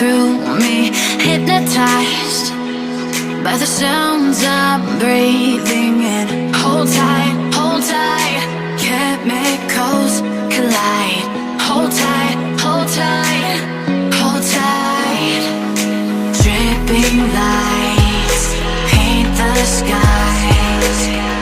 through me, hypnotized by the sounds I'm breathing in. Hold tight, hold tight, chemicals collide. Hold tight, hold tight, hold tight. Dripping lights paint the skies.